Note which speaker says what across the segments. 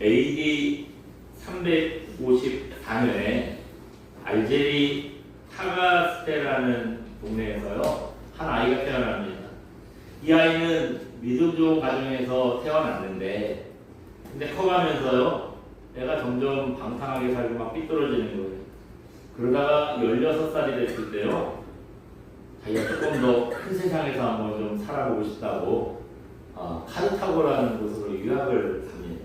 Speaker 1: AD 354년에 알제리 타가스테라는 동네에서요 한 아이가 태어납니다. 이 아이는 믿음 좋은 가정에서 태어났는데 근데 커가면서요 애가 점점 방탕하게 살고 막 삐뚤어지는 거예요. 그러다가 16살이 됐을 때요 자기가 조금 더 큰 세상에서 한번 좀 살아보고 싶다고 카르타고라는 곳으로 유학을 갑니다.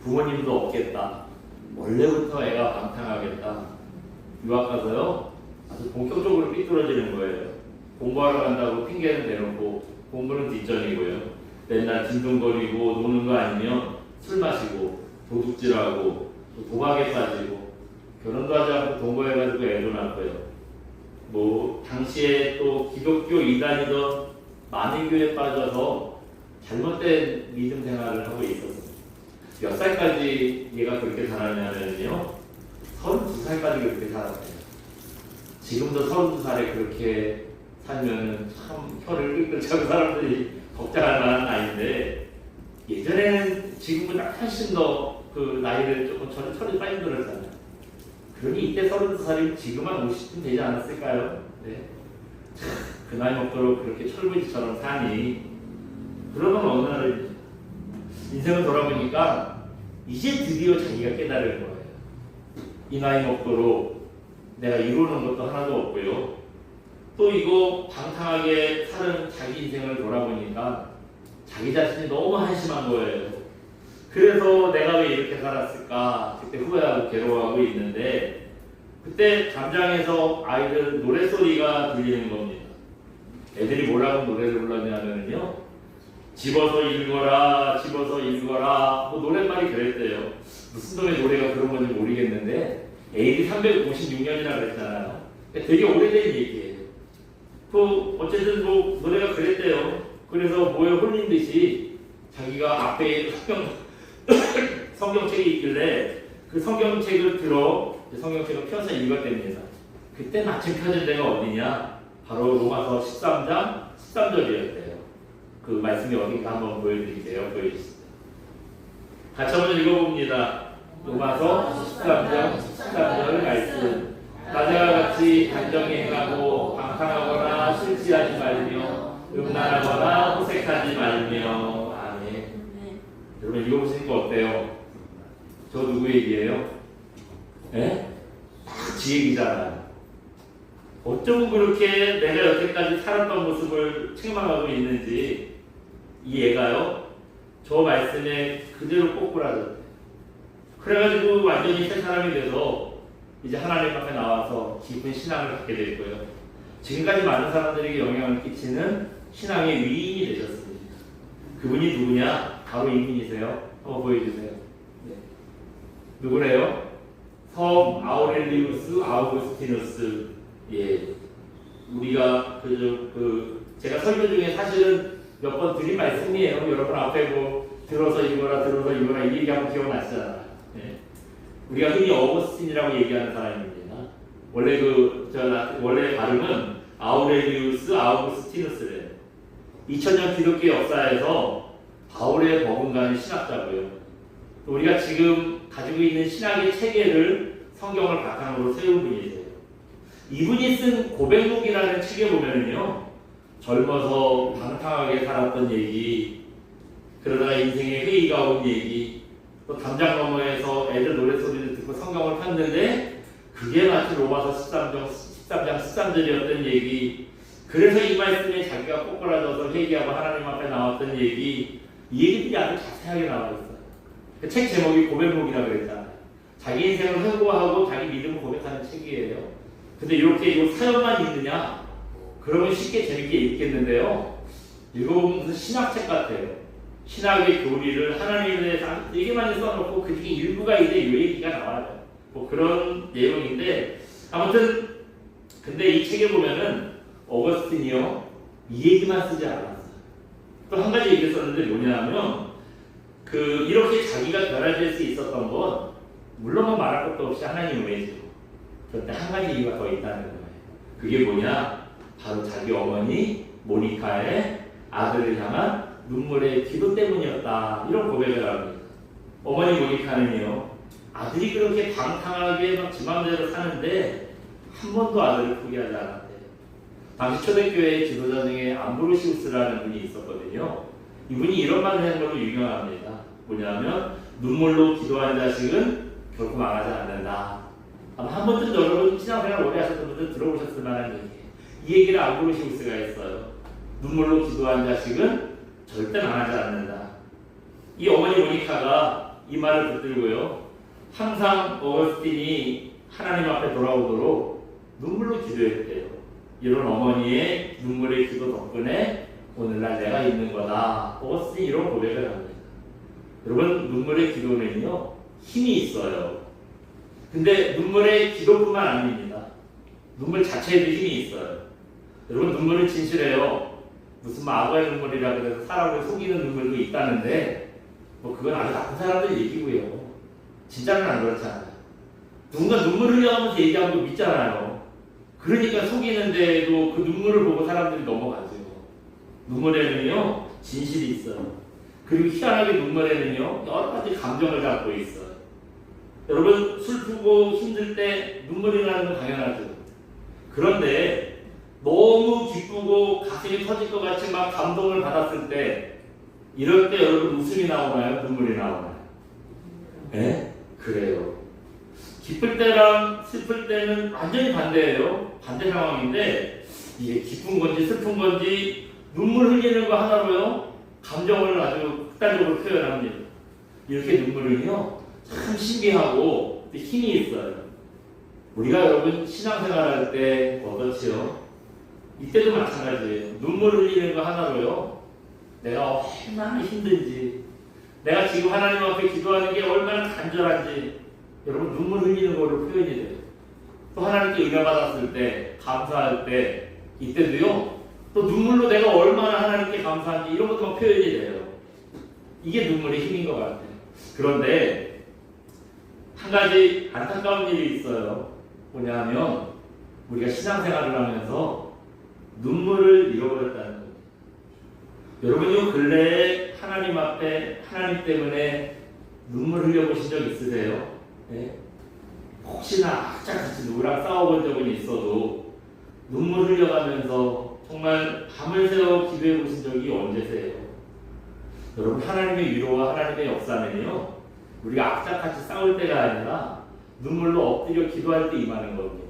Speaker 1: 부모님도 없겠다. 원래부터 애가 방탕하겠다. 유학 가서요 아주 본격적으로 삐뚤어지는 거예요. 공부하러 간다고 핑계는 대놓고 공부는 뒷전이고요. 맨날 뒹둥거리고 노는 거 아니면 술 마시고 도둑질하고 또 도박에 빠지고 결혼도 하지 않고 동거해가지고 애도 낳고요. 뭐 당시에 또 기독교 이단이던 만인교에 빠져서 잘못된 믿음 생활을 하고 있었어요. 몇 살까지 얘가 그렇게 살았냐면요 32살까지 그렇게 살았어요. 지금도 32살에 그렇게 살면은 참 혀를 끌끌 차고 사람들이 걱정할 만한 나이인데 예전에는 지금보다 훨씬 더 그 나이를 조금 철이 빨리 들었잖아요. 그러니 이때 32살이면 지금 한 50쯤 되지 않았을까요? 네. 그 나이 먹도록 그렇게 철부지처럼 사니 그러면 어느 날 인생을 돌아보니까 이제 드디어 자기가 깨달은 거예요. 이 나이 먹도록 내가 이루는 것도 하나도 없고요. 또 이거 방탕하게 사는 자기 인생을 돌아보니까 자기 자신이 너무 한심한 거예요. 그래서 내가 왜 이렇게 살았을까 그때 후회하고 괴로워하고 있는데 그때 담장에서 아이들 노래소리가 들리는 겁니다. 애들이 뭐라고 노래를 불렀냐면요 집어서 읽어라 집어서 읽어라 뭐 노랫말이 그랬대요. 무슨 놈의 노래가 그런 건지 모르겠는데 AD 356년이나 그랬잖아요. 되게 오래된 얘기예요. 또 어쨌든 뭐 노래가 그랬대요. 그래서 뭐에 홀린 듯이 자기가 앞에 성경책이 있길래 그 성경책을 들어 성경책을 펴서 읽었답니다. 그때 마침 펴진 데가 어디냐? 바로 로마서 13장 13절이었대요. 그 말씀이 어딘가 한번 보여드릴게요. 보여주시죠. 같이 한번 읽어봅니다. 로마서 13장 13절 말씀. 나자와 같이 단정히 행하고 방탕하거나 실지하지 말며 음란하거나 호색하지 말며. 여러분 읽어보시니까 어때요? 저 누구 얘기예요? 예? 딱 지 얘기잖아요. 어쩌면 그렇게 내가 여태까지 살았던 모습을 책망하고 있는지 이 얘가요 저 말씀에 그대로 꼬꾸라졌대. 그래가지고 완전히 새 사람이 돼서 이제 하나님 앞에 나와서 깊은 신앙을 갖게 됐고요. 지금까지 많은 사람들에게 영향을 끼치는 신앙의 위인이 되셨습니다. 그분이 누구냐? 바로 이분이세요. 한번 보여주세요. 네. 누구래요? 성 아우렐리우스 아우구스티누스. 예. 우리가 제가 설교 중에 사실은 몇 번 드린 말씀이에요. 여러분 앞에 뭐 들어서 읽어라 이 얘기하면 기억나시잖아요. 예. 우리가 흔히 어거스틴이라고 얘기하는 사람입니다. 원래 발음은 아우렐리우스 아우구스티누스래요. 2000년 기독교 역사에서 바울의 버금가는 신학자고요. 우리가 지금 가지고 있는 신학의 체계를 성경을 바탕으로 세운 분이세요. 이분이 쓴 고백록이라는 책에 보면은요, 젊어서 방탕하게 살았던 얘기, 그러다가 인생의 회의가 온 얘기, 또 담장 너머에서 애들 노래소리를 듣고 성경을 폈는데 그게 마치 로마서 13장 13절이었던 얘기. 그래서 이 말씀에 자기가 꼬꾸라져서 회개하고 하나님 앞에 나왔던 얘기, 이 얘기들이 아주 자세하게 나와 있어요. 그 책 제목이 고백록이라고 그랬잖아요. 자기 인생을 회고하고 자기 믿음을 고백하는 책이에요. 근데 이렇게 이거 사연만 있느냐? 그러면 쉽게 재밌게 읽겠는데요. 읽어보면 무슨 신학책 같아요. 신학의 교리를 하나님에 대해서 되게 많이 써놓고 그 중에 일부가 이제 이 얘기가 나와요. 뭐 그런 내용인데 아무튼 근데 이 책에 보면은 어거스틴이요 이 얘기만 쓰지 않았어요. 또 한 가지 얘기 썼는데 뭐냐면 이렇게 자기가 변화될 수 있었던 건 물론 뭐 말할 것도 없이 하나님 은혜죠. 그런데 한 가지 이유가 더 있다는 거예요. 그게 뭐냐? 바로 자기 어머니 모니카의 아들을 향한 눈물의 기도 때문이었다. 이런 고백을 합니다. 어머니 모니카는요, 아들이 그렇게 방탕하게 막 지맘대로 사는데 한 번도 아들을 포기하지 않았대요. 당시 초대교회 지도자 중에 암브로시우스라는 분이 있었거든요. 이분이 이런 말을 한 걸로 유명합니다. 뭐냐면 눈물로 기도한 자식은 결코 망하지 않는다. 아마 한 번쯤 여러분 신앙생활 오래 하셨던 분들 들어보셨을 만한 얘기예요. 이 얘기를 암브로시우스가 했어요. 눈물로 기도한 자식은 절대 망하지 않는다. 이 어머니 모니카가 이 말을 붙들고요, 항상 어거스틴이 하나님 앞에 돌아오도록 눈물로 기도했대요. 이런 어머니의 눈물의 기도 덕분에 오늘날 내가 있는 거다. 어거스틴이 이런 고백을 합니다. 여러분, 눈물의 기도는요, 힘이 있어요. 근데 눈물의 기도뿐만 아닙니다. 눈물 자체에도 힘이 있어요. 여러분, 눈물은 진실해요. 무슨 악어의 눈물이라 그래서 사람을 속이는 눈물도 있다는데, 뭐 그건 아주 나쁜 사람들 얘기고요. 진짜는 안 그렇잖아요. 누군가 눈물을 흘려가면서 얘기하는 거 믿잖아요. 그러니까 속이는데도 그 눈물을 보고 사람들이 넘어가죠. 눈물에는요, 진실이 있어요. 그리고 희한하게 눈물에는요, 여러 가지 감정을 갖고 있어요. 여러분, 슬프고 힘들 때 눈물이 나는 건 당연하죠. 그런데 너무 기쁘고 가슴이 터질 것 같이 막 감동을 받았을 때, 이럴 때 여러분 웃음이 나오나요? 눈물이 나오나요? 네? 그래요. 기쁠 때랑 슬플 때는 완전히 반대예요. 반대 상황인데, 이게 기쁜 건지 슬픈 건지 눈물 흘리는 거 하나로요, 감정을 아주 극단적으로 표현합니다. 이렇게 눈물은요, 참 신기하고 힘이 있어요. 우리가 여러분 신앙생활 할 때 어떻지요? 이때도 마찬가지예요. 눈물 흘리는 거 하나로요, 내가 얼마나 힘든지, 내가 지금 하나님 앞에 기도하는 게 얼마나 간절한지, 여러분 눈물 흘리는 걸로 표현이 돼요. 또 하나님께 은혜 받았을 때, 감사할 때, 이때도요, 또 눈물로 내가 얼마나 하나님께 감사한지 이런 것도 막 표현이 돼요. 이게 눈물의 힘인 것 같아요. 그런데 한 가지 안타까운 일이 있어요. 뭐냐면 우리가 신앙생활을 하면서 눈물을 잃어버렸다는 거예요. 여러분이 근래에 하나님 앞에 하나님 때문에 눈물 흘려보신 적 있으세요? 네? 혹시나 악착같이 누구랑 싸워본 적은 있어도 눈물 흘려가면서 정말 밤을 새워 기도해 보신 적이 언제세요? 여러분, 하나님의 위로와 하나님의 역사는요, 우리가 악착같이 싸울 때가 아니라 눈물로 엎드려 기도할 때 임하는 겁니다.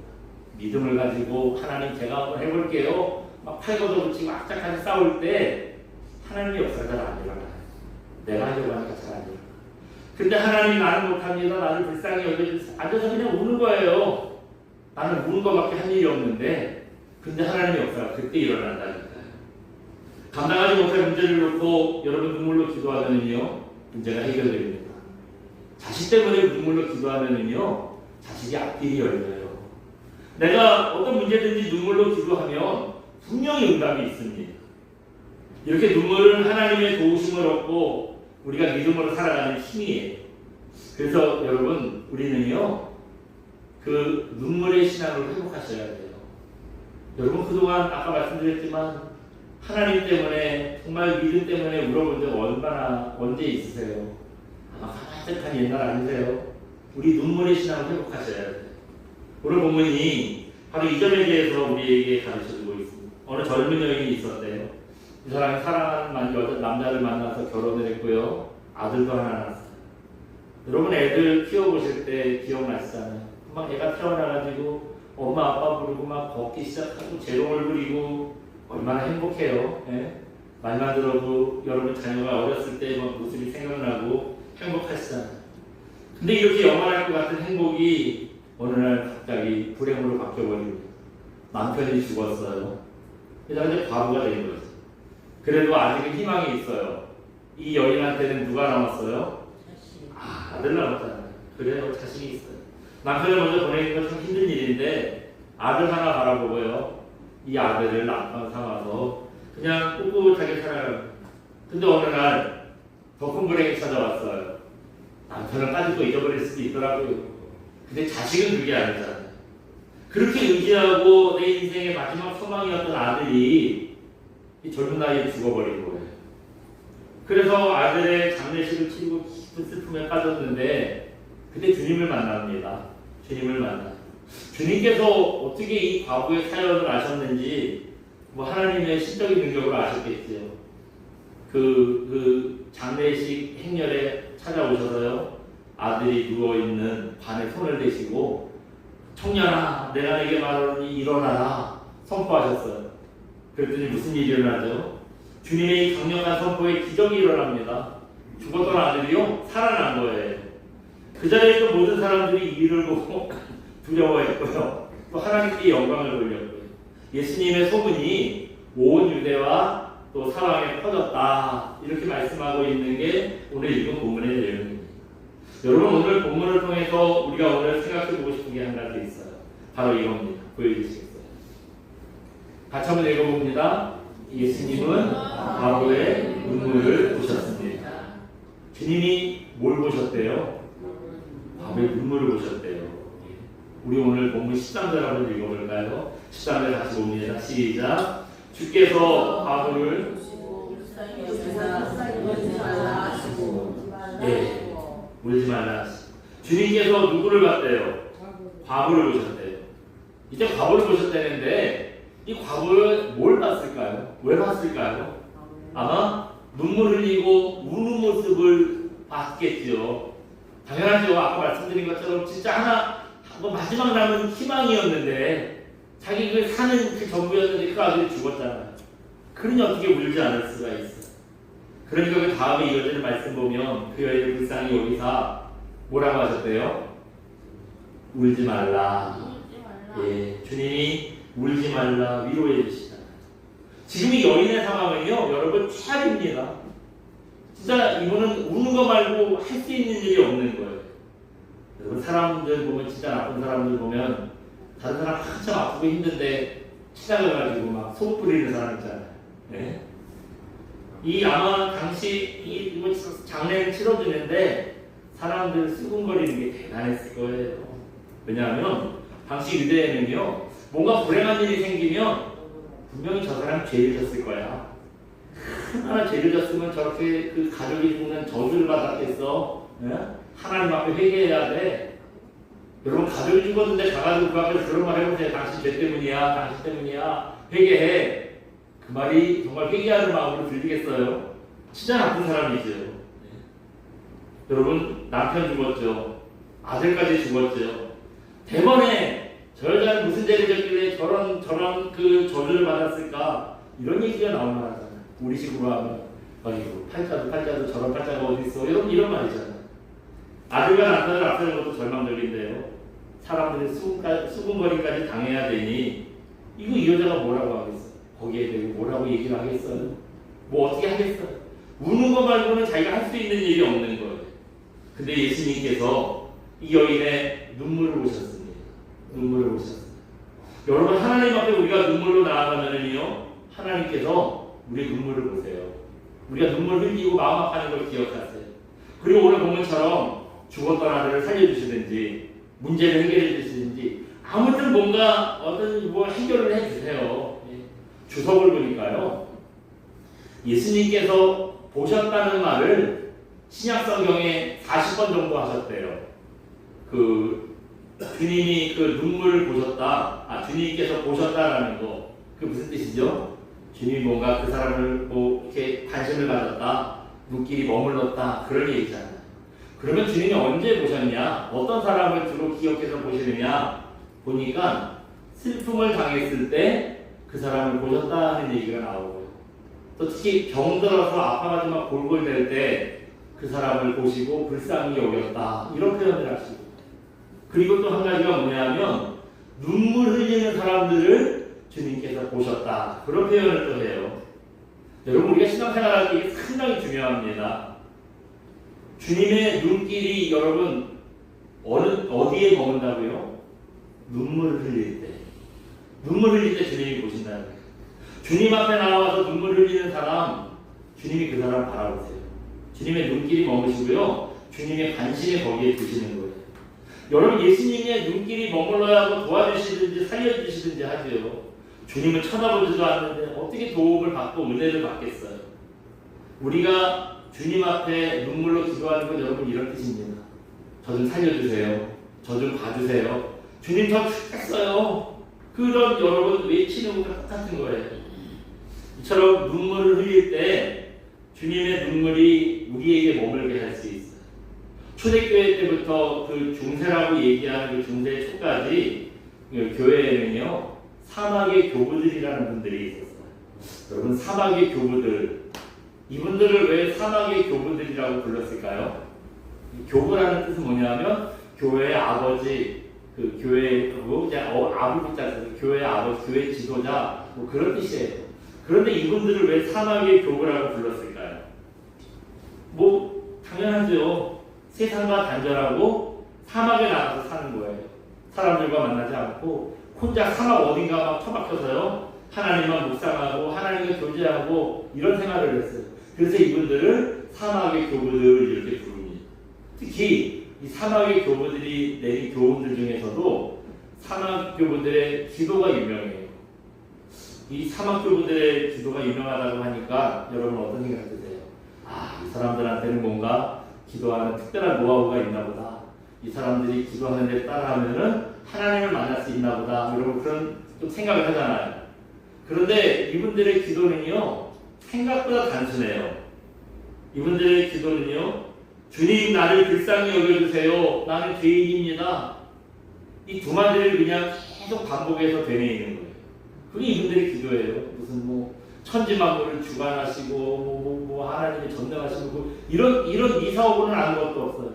Speaker 1: 믿음을 가지고 하나님 제가 한번 해볼게요, 막 팔걷어 붙이고 악착같이 싸울 때 하나님의 역사가 잘 안 일어나요. 내가 하려고 하니까 잘 안 일어나요. 근데 하나님이 나는 못합니다, 나를 불쌍히 여겨주세요, 앉아서 그냥 우는 거예요. 나는 우는 것밖에 할 일이 없는데, 근데 하나님의 역사가 그때 일어난다니까요. 감당하지 못할 문제를 놓고 여러분 눈물로 기도하면은요, 문제가 해결됩니다. 자식 때문에 눈물로 기도하면은요, 자식이 앞길이 열려요. 내가 어떤 문제든지 눈물로 기도하면 분명히 응답이 있습니다. 이렇게 눈물은 하나님의 도우심을 얻고 우리가 믿음으로 살아가는 힘이에요. 그래서 여러분, 우리는요, 그 눈물의 신앙을 회복하셔야 돼요. 여러분, 그동안 아까 말씀드렸지만 하나님 때문에, 정말 믿음 때문에 울어본 적 언제 있으세요? 아마 가만히 옛날 아니세요? 우리 눈물의 신앙을 회복하셔야 돼요. 오늘 본문이 바로 이 점에 대해서 우리에게 가르쳐주고 있습니다. 어느 젊은 여인이 있었대요. 이 사람이 사랑하는 남자를 만나서 결혼을 했고요, 아들도 하나 낳았어요. 여러분, 애들 키워보실 때 기억나시잖아요. 막 애가 태어나가지고 엄마 아빠 부르고 막 걷기 시작하고 재롱을 부리고 얼마나 행복해요. 예? 말만 들어도 여러분 자녀가 어렸을 때 막 모습이 생각나고 행복하시잖아요. 근데 이렇게 영원할 것 같은 행복이 어느 날 갑자기 불행으로 바뀌어버립니다. 남편이 죽었어요. 그래서 이제 과부가 된 거죠. 그래도 아직은 희망이 있어요. 이 여인한테는 누가 남았어요? 아들 남았잖아요. 그래도 자식이 있어요. 남편을 먼저 보내는 건 참 힘든 일인데 아들 하나 바라보고요, 이 아들을 남편 삼아서 그냥 꿋꿋하게 살아가요. 근데 어느 날 더 큰 불행이 찾아왔어요. 남편을 까짓거 잊어버릴 수도 있더라고요. 근데 자식은 그게 아니잖아요. 그렇게 의지하고 내 인생의 마지막 소망이었던 아들이 이 젊은 나이에 죽어버린 거예요. 그래서 아들의 장례식을 치르고 깊은 슬픔에 빠졌는데 그때 주님을 만납니다. 주님을 만나. 주님께서 어떻게 이 과부의 사연을 아셨는지 뭐 하나님의 신적인 능력으로 아셨겠지요. 그 장례식 행렬에 찾아오셔서요. 아들이 누워있는 관에 손을 대시고 청년아 내가 내게 말하노니 일어나라 선포하셨어요. 그랬더니 무슨 일이 일어나죠? 주님의 이 강력한 선포에 기적이 일어납니다. 죽었던 아들이요 살아난 거예요. 그 자리에 있던 모든 사람들이 이 일을 보고 두려워했고요. 또 하나님께 영광을 돌렸고요. 예수님의 소문이 온 유대와 또 사방에 퍼졌다. 이렇게 말씀하고 있는 게 오늘 읽은 본문의 내용입니다. 여러분 오늘 본문을 통해서 우리가 오늘 생각해보고 싶은 게 한 가지 있어요. 바로 이겁니다. 보여주시겠어요? 같이 한번 읽어봅니다. 예수님은 과부의 눈물을 보셨습니다. 주님이 뭘 보셨대요? 과부의 눈물을 보셨대요. 우리 오늘 본문 13절 한번 읽어볼까요? 13절 같이 봅니다. 시작. 주께서 과부를 울지 말라 하시고 주님께서 누구를 봤대요? 과부를 보셨대요. 이제 과부를 보셨다는데 이 과부를 뭘 봤을까요? 왜 봤을까요? 아마 눈물 흘리고 우는 모습을 봤겠죠. 당연하죠. 아까 말씀드린 것처럼 진짜 뭐 마지막 남은 희망이었는데 자기 그 사는 그 전부였는데 그 아들이 죽었잖아요. 그러니 어떻게 울지 않을 수가 있어. 그러니까 그 다음에 이어지는 말씀 보면 그 여인의 불쌍히 여기서 뭐라고 하셨대요? 울지 말라. 예, 주님이 울지 말라 위로해 주시다. 지금 이 여인의 상황은요, 여러분 최악입니다. 진짜 이거는 우는 거 말고 할 수 있는 일이 없는 거예요. 여러분 사람들 보면 진짜 나쁜 사람들 보면 다른 사람 한참 아프고 힘든데 찾아가가지고 막 소금 뿌리는 사람 있잖아요. 네? 이 아마 당시 이 장례를 치러주는데 사람들 수군거리는 게 대단했을 거예요. 왜냐하면 당시 유대에는요 뭔가 불행한 일이 생기면 분명히 저 사람 죄를 졌을 거야. 얼마나 죄를 졌으면 저렇게 그 가족이 죽는 저주를 받았겠어. 네? 하나님 앞에 회개해야 돼. 여러분 가족이 죽었는데 가가지고 그 앞에서 그런 말 해보세요. 당신 죄 때문이야. 당신 때문이야. 회개해. 그 말이 정말 회개하는 마음으로 들리겠어요? 진짜 나쁜 사람이죠. 네. 여러분 남편 죽었죠. 아들까지 죽었죠. 대번에 저 여자는 무슨 죄를 졌길래 저런 그 저주를 받았을까? 이런 얘기가 나올 만하잖아요. 우리 식으로 하면 아이고 팔자도 저런 팔자가 어디 있어? 이런 말이잖아요. 아들과 남편을 앞세우는 것도 절망적인데요. 사람들이 수군거리까지 당해야 되니 이거 이 여자가 뭐라고 하겠어요? 거기에 대해 뭐라고 얘기를 하겠어요? 뭐 어떻게 하겠어요? 우는 거 말고는 자기가 할 수 있는 일이 없는 거예요. 근데 예수님께서 이 여인의 눈물을 보셨습니다. 눈물을 보셨습니다. 여러분 하나님 앞에 우리가 눈물로 나아가면은요 하나님께서 우리의 눈물을 보세요. 우리가 눈물 흘리고 마음 아파하는 걸 기억하세요. 그리고 오늘 본문처럼 죽었던 아들을 살려주시든지 문제를 해결해 주시든지 아무튼 뭔가 어떤 뭐 해결을 해주세요. 주석을 보니까요 예수님께서 보셨다는 말을 신약성경에 40번 정도 하셨대요. 그 주님이 그 눈물을 보셨다. 주님께서 보셨다라는 거 그 무슨 뜻이죠? 주님이 뭔가 그 사람을 뭐 이렇게 관심을 가졌다, 눈길이 머물렀다 그런 얘기잖아요. 그러면 주님이 언제 보셨냐? 어떤 사람을 주로 기억해서 보시느냐? 보니까 슬픔을 당했을 때 그 사람을 보셨다 하는 얘기가 나오고요. 또 특히 병들어서 아파가지고 막 골골댈 때 그 사람을 보시고 불쌍히 여겼다 이런 표현을 하시고 그리고 또 한 가지가 뭐냐면 눈물 흘리는 사람들을 주님께서 보셨다 그런 표현을 또 해요. 여러분 우리가 신앙생활할 때 이게 상당히 중요합니다. 주님의 눈길이 여러분 어디에 머문다고요? 눈물을 흘릴 때. 눈물 흘릴 때 주님이 보신다는 거예요. 주님 앞에 나와서 눈물 흘리는 사람 주님이 그 사람 바라보세요. 주님의 눈길이 머무시고요. 주님의 관심이 거기에 두시는 거예요. 여러분 예수님의 눈길이 머물러야 하고 도와주시든지 살려주시든지 하죠. 주님은 쳐다보지도 않는데 어떻게 도움을 받고 은혜를 받겠어요. 우리가 주님 앞에 눈물로 기도하는 건 여러분 이런 뜻입니다. 저 좀 살려주세요. 저 좀 봐주세요. 주님 저 죽겠어요. 그런 여러분 외치는 것과 똑같은 거예요. 이처럼 눈물을 흘릴 때 주님의 눈물이 우리에게 머물게 할 수 있어요. 초대교회 때부터 그 중세라고 얘기하는 그 중세 초까지 교회에는요 사막의 교부들이라는 분들이 있었어요. 여러분 사막의 교부들, 이분들을 왜 사막의 교부들이라고 불렀을까요? 교부라는 뜻은 뭐냐면 교회의 아버지, 그 교회고 아부자, 교회의 아버지, 교회 지도자 뭐 그런 뜻이에요. 그런데 이분들을 왜 사막의 교부라고 불렀을까요? 뭐 당연하죠. 세상과 단절하고 사막에 나가서 사는 거예요. 사람들과 만나지 않고 혼자 사막 어딘가 막 처박혀서요 하나님만 묵상하고 하나님과 교제하고 이런 생활을 했어요. 그래서 이분들을 사막의 교부들 이렇게 부릅니다. 특히 이 사막의 교부들이 내린 교훈들 중에서도 사막 교부들의 기도가 유명해요. 이 사막 교부들의 기도가 유명하다고 하니까 여러분 어떤 생각 드세요? 이 사람들한테는 뭔가 기도하는 특별한 노하우가 있나 보다. 이 사람들이 기도하는 데 따라하면은 하나님을 만날 수 있나 보다. 여러분 그런 좀 생각을 하잖아요. 그런데 이분들의 기도는요 생각보다 단순해요. 이분들의 기도는요 주님 나를 불쌍히 여겨주세요. 나는 죄인입니다. 이 두 마디를 그냥 계속 반복해서 되뇌이는 거예요. 그게 이분들의 기도예요. 무슨 뭐 천지 만물을 주관하시고 하나님이 전능하시고 이런 이사오고는 아무것도 없어요.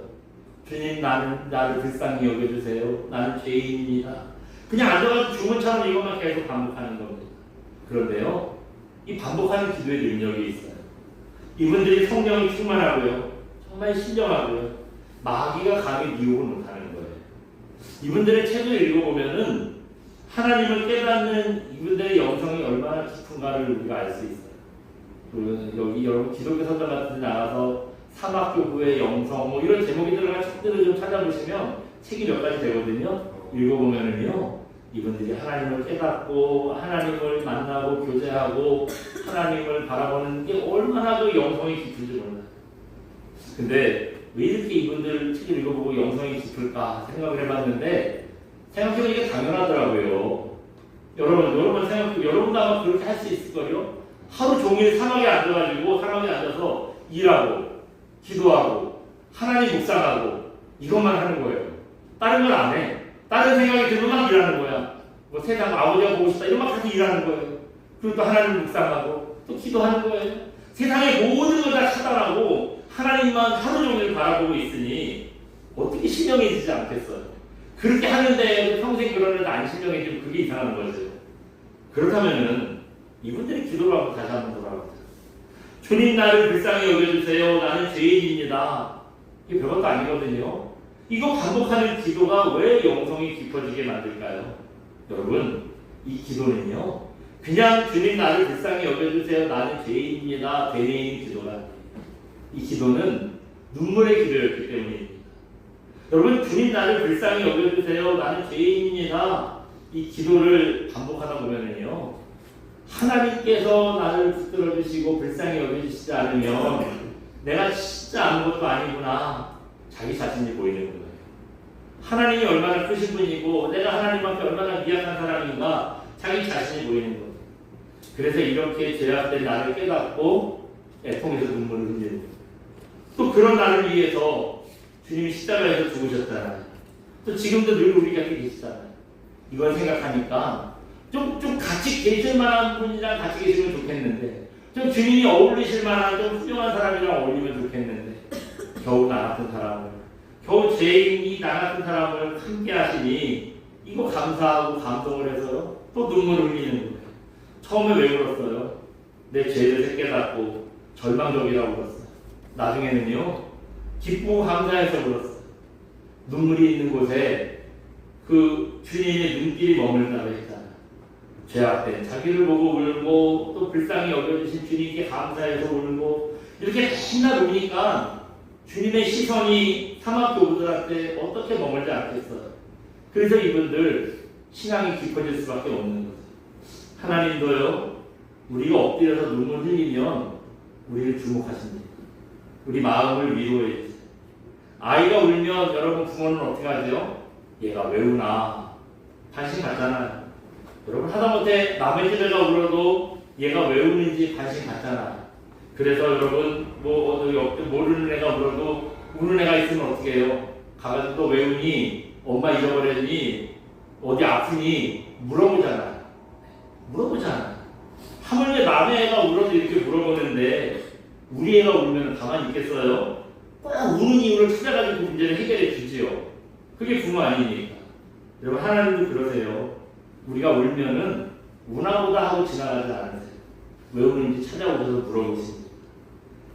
Speaker 1: 주님 나를 불쌍히 여겨주세요. 나는 죄인입니다. 그냥 앉아가지고 주문처럼 이것만 계속 반복하는 겁니다. 그런데요 이 반복하는 기도의 능력이 있어요. 이분들이 성령이 충만하고요 정말 신령하고요 마귀가 감히 미혹을 못하는 거예요. 이분들의 책을 읽어보면은 하나님을 깨닫는 이분들의 영성이 얼마나 깊은가를 우리가 알 수 있어요. 여기 여러분 기독교 서적 같은 데 나가서 사막교부의 영성 뭐 이런 제목이 들어간 책들을 좀 찾아보시면 책이 몇 가지 되거든요. 읽어보면은요 이분들이 하나님을 깨닫고 하나님을 만나고 교제하고 하나님을 바라보는 게 얼마나 그 영성이 깊은지 몰라요. 근데 왜 이렇게 이분들 책을 읽어보고 영성이 깊을까 생각을 해봤는데 생각해보면 이게 당연하더라고요. 여러분 생각해보면 여러분도 아마 그렇게 할 수 있을걸요? 하루 종일 사막에 앉아가지고 사막에 앉아서 일하고 기도하고 하나님 묵상하고 이것만 하는 거예요. 다른 걸 안 해. 다른 생각이 들면 막 일하는 거야. 뭐 세상 아버지가 보고 싶다 이런 막 같이 일하는 거예요. 그리고 또 하나님 묵상하고 또 기도하는 거예요. 세상의 모든 걸 다 차단하고 하나님만 하루 종일 바라보고 있으니 어떻게 신령해지지 않겠어요? 그렇게 하는데 평생 그러는데 안 신령해지면 그게 이상한 거죠. 그렇다면은 이분들이 기도를 하고 다시 한번 돌아보세요. 주님 나를 불쌍히 여겨주세요. 나는 죄인입니다. 이게 별것도 아니거든요. 이거 반복하는 기도가 왜 영성이 깊어지게 만들까요? 여러분 이 기도는요 그냥 주님 나를 불쌍히 여겨주세요. 나는 죄인입니다. 되뇌이는 기도가 아니에요. 이 기도는 눈물의 기도였기 때문입니다. 여러분 주님 나를 불쌍히 여겨주세요. 나는 죄인입니다. 이 기도를 반복하다 보면은요 하나님께서 나를 붙들어 주시고 불쌍히 여겨주시지 않으면 내가 진짜 아무것도 아니구나 자기 자신이 보이는 거예요. 하나님이 얼마나 크신 분이고 내가 하나님 앞에 얼마나 미약한 사람인가 자기 자신이 보이는 거예요. 그래서 이렇게 죄악된 나를 깨닫고 애통해서 눈물을 흘리는 거예요. 또 그런 나를 위해서 주님이 십자가에서 죽으셨잖아요. 또 지금도 늘 우리 곁에 계시잖아요. 이걸 생각하니까 좀 같이 계실 만한 분이랑 같이 계시면 좋겠는데 좀 주님이 어울리실 만한 좀 훌륭한 사람이랑 어울리면 좋겠는데 겨우 나 같은 사람을 겨우 죄인이 나 같은 사람을 함께 하시니 이거 감사하고 감동을 해서요 또 눈물을 흘리는 거예요. 처음에 왜 울었어요? 내 죄를 깨닫고 절망적이라고 울었어요. 나중에는요 기쁘고 감사해서 울었어요. 눈물이 있는 곳에 그 주님의 눈길이 머물다고 했잖아요. 죄악된 자기를 보고 울고 또 불쌍히 여겨주신 주님께 감사해서 울고 이렇게 맨날 우니까 주님의 시선이 사막교부들한테 어떻게 머물지 않겠어요. 그래서 이분들 신앙이 깊어질 수밖에 없는 거죠. 하나님도요 우리가 엎드려서 눈물 흘리면 우리를 주목하십니다. 우리 마음을 위로해 주세요. 아이가 울면 여러분 부모는 어떻게 하세요? 얘가 왜 우나? 관심 갖잖아요. 여러분 하다못해 남의 집애가 울어도 얘가 왜 우는지 관심 갖잖아요. 그래서 여러분 모르는 애가 울어도 우는 애가 있으면 어떻게 해요? 가가지고 또 왜 우니? 엄마 잊어버렸니? 어디 아프니? 물어보잖아요. 하물며 남의 애가 울어도 이렇게 물어보는데 우리 애가 울면 가만히 있겠어요? 꼭 우는 이유를 찾아가지고 문제를 해결해 주지요. 그게 부모 아니니까. 여러분 하나님도 그러세요. 우리가 울면은 우나보다 하고 지나가지 않으세요. 왜 우는지 찾아오셔서 물어보십니다.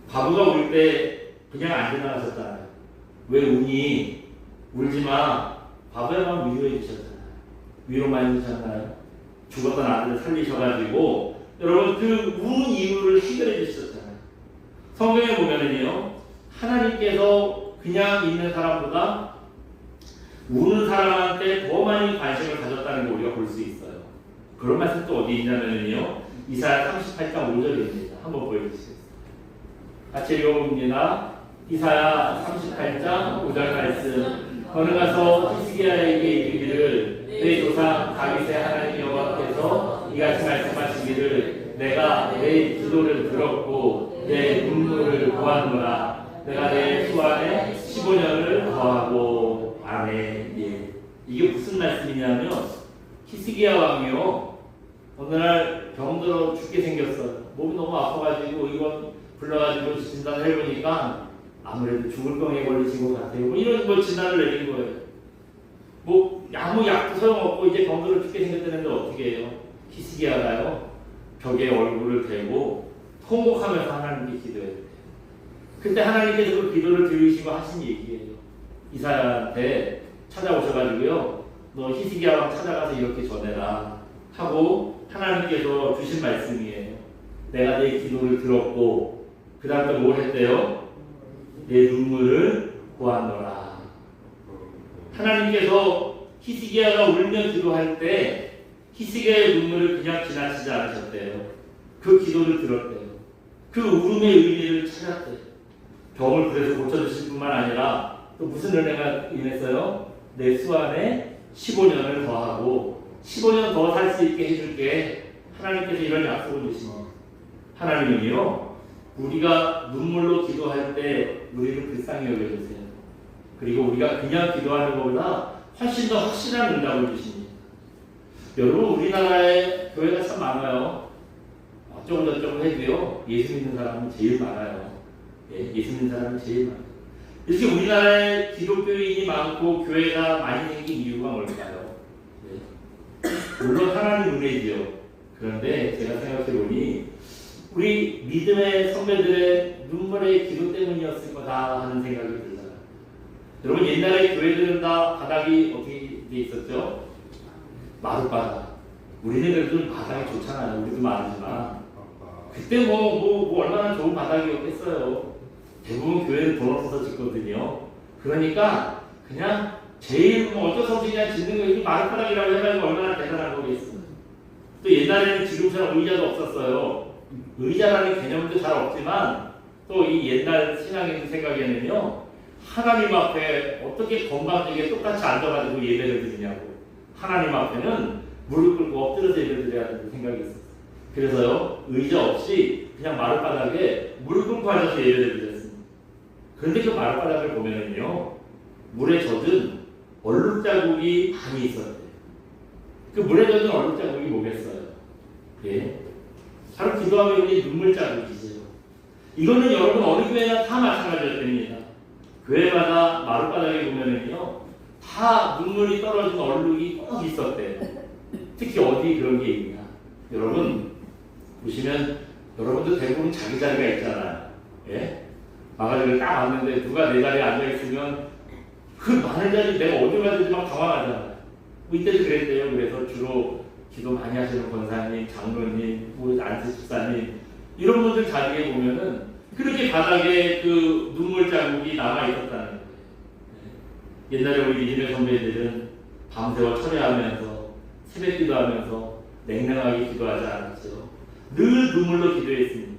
Speaker 1: 바보가 울 때 그냥 안 지나가셨잖아요. 왜 우니? 울지마. 바보야만 위로해 주셨잖아요. 위로 많이 주셨나요? 죽었던 아들을 살리셔가지고 여러분 그 우는 이유를 해결해 주셨잖아요. 성경에 보면은요, 하나님께서 그냥 있는 사람보다 우는 사람한테 더 많이 관심을 가졌다는 걸 우리가 볼 수 있어요. 그런 말씀 또 어디 있냐면요, 이사야 38장 5절입니다. 한번 보여주시겠어요? 같이 읽어봅니다. 이사야 38장 5절 말씀. 너는 가서 히스기야에게 이르기를 내 조상 다윗의 하나님 여호와께서 이같이 말씀하시기를 내가 내 기도를 들었고 내 눈물을 보았노라. 내가 내 수완에 15년을 더하고. 아멘. 예. 이게 무슨 말씀이냐면 히스기야 왕이요, 어느 날 병들어 죽게 생겼어요. 몸이 너무 아파가지고 의원 불러가지고 진단을 해보니까 아무래도 죽을 병에 걸리신 것 같아요. 뭐 이런 진단을 내린 거예요. 아무 약도 소용없고 이제 병들어 죽게 생겼다는데 어떻게 해요? 히스기야가요, 벽에 얼굴을 대고 통곡하면서 하나님께 기도해요. 그때 하나님께서 그 기도를 들으시고 하신 얘기예요. 이사야한테 찾아오셔가지고요, 너 히스기야 왕 찾아가서 이렇게 전해라 하고 하나님께서 주신 말씀이에요. 내가 내 기도를 들었고 그 다음 또 뭘 했대요? 내 눈물을 보았노라. 하나님께서 히스기야가 울며 기도할 때 히스기야의 눈물을 그냥 지나치지 않으셨대요. 그 기도를 들었대요. 그 울음의 의미를 찾았대요. 병을 그래서 고쳐주실 뿐만 아니라 또 무슨 은혜가 임했어요? 내 수완에 15년을 더하고 15년 더 살 수 있게 해줄게. 하나님께서 이런 약속을 주십니다. 하나님은요, 우리가 눈물로 기도할 때 우리를 불쌍히 여겨주세요. 그리고 우리가 그냥 기도하는 것보다 훨씬 더 확실한 응답을 주십니다. 여러분, 우리나라에 교회가 참 많아요. 어쩌고저쩌고 해도요, 예수 믿는 사람은 제일 많아요. 예수 믿는 사람은 제일 많아요. 이렇게 우리나라에 기독교인이 많고 교회가 많이 생긴 이유가 뭘까요? 물론 하나님 은혜지요. 그런데 제가 생각해보니 우리 믿음의 선배들의 눈물의 기도 때문이었을 거다 하는 생각이 들어요. 여러분, 옛날에 교회들은 다 바닥이 어떻게 돼 있었죠? 마룻바닥. 우리는 그래도 바닥이 좋잖아요. 우리도 많지만 그때 얼마나 좋은 바닥이었겠어요. 대부분 교회는 돈 없어서 짓거든요. 그러니까 그냥 제일 어쩔 수 없이 그냥 짓는 거, 이 마룻바닥이라고 해가지고 얼마나 대단한 거겠어요. 또 옛날에는 지금처럼 의자도 없었어요. 의자라는 개념도 잘 없지만 또 이 옛날 신앙인 생각에는요, 하나님 앞에 어떻게 건방지게 똑같이 앉아가지고 예배를 드리냐고. 하나님 앞에는 무릎 꿇고 엎드려서 예배를 드려야 된다는 생각이 있었어요. 그래서요, 의자 없이 그냥 마룻바닥에 무릎 꿇고 앉아서 예배를 드렸습니다. 그런데 그 마룻바닥을 보면은요, 물에 젖은 얼룩자국이 많이 있었대요. 그 물에 젖은 얼룩자국이 뭐겠어요? 예, 바로 기도하면 우리 눈물 자국이죠. 이거는 여러분 어느 교회나 다 마찬가지였답니다. 교회마다 마룻바닥에 보면은요, 다 눈물이 떨어진 얼룩이 꼭 있었대요. 특히 어디 그런 게 있냐? 여러분 보시면 여러분도 대부분 자기 자리가 있잖아요. 예? 와가지고 딱 왔는데 누가 내 자리에 앉아 있으면 그 많은 자리 내가 어디 가든지 막 당황하잖아요. 이때도 그랬대요. 그래서 주로 기도 많이 하시는 권사님, 장로님, 안수집사님 이런 분들 자리에 보면은 그렇게 바닥에 그 눈물 자국이 남아 있었다는 거예요. 옛날에 우리 믿음의 선배들은 밤새워 철야하면서 새벽 기도하면서 냉랭하게 기도하지 않았죠. 늘 눈물로 기도했습니다.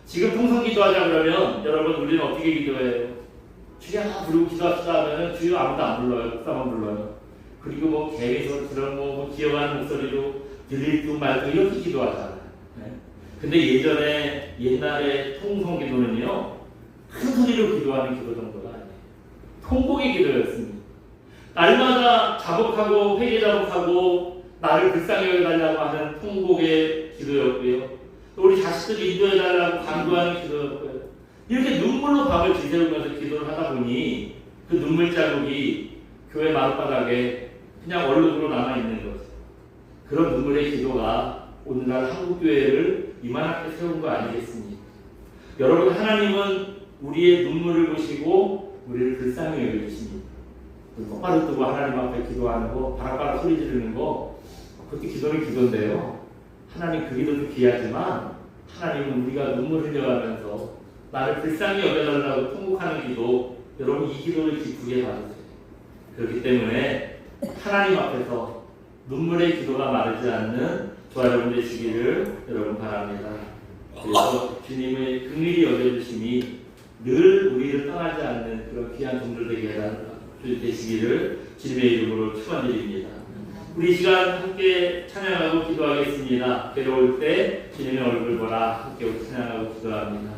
Speaker 1: 지금 통성 기도하자 그러면 여러분 우리는 어떻게 기도해요? 주야 부르고 기도합시다 하면은 주여 아무도 안 불러요. 목사만 불러요. 그리고 뭐 개에서 그런 뭐 기어가는 목소리로 들릴 듯 말 듯 이렇게 기도하잖아요. 네? 근데 예전에 옛날에 통성 기도는요 큰 소리로 기도하는 기도 정도가 아니에요. 통곡의 기도였습니다. 날마다 자복하고 회개 자복하고 나를 불쌍히 여겨달라고 하는 통곡의 기도였고요. 또 우리 자식들 인도해달라고 간구하는 기도였고요. 이렇게 눈물로 밤을 지새우면서 기도를 하다 보니 그 눈물 자국이 교회 마룻바닥에 그냥 얼룩으로 남아있는 거죠. 그런 눈물의 기도가 오늘날 한국교회를 이만하게 세운 거 아니겠습니까? 여러분, 하나님은 우리의 눈물을 보시고 우리를 불쌍히 여기십니다. 똑바로 뜨고 하나님 앞에 기도하는 거, 바락바락 소리 지르는 거, 그것도 기도는 기도인데요. 하나님 그 기도도 귀하지만 하나님은 우리가 눈물 흘려가면서 나를 불쌍히 여겨달라고 통곡하는 기도, 여러분 이 기도를 기쁘게 받으세요. 그렇기 때문에 하나님 앞에서 눈물의 기도가 마르지 않는 저와 여러분 되시기를 여러분 바랍니다. 그래서 주님의 긍휼히 여겨주심이 늘 우리를 떠나지 않는 그런 귀한 종들 되시기를 주님의 이름으로 축원드립니다. 우리 시간 함께 찬양하고 기도하겠습니다. 괴로울 때 주님의 얼굴 보라 함께 찬양하고 기도합니다.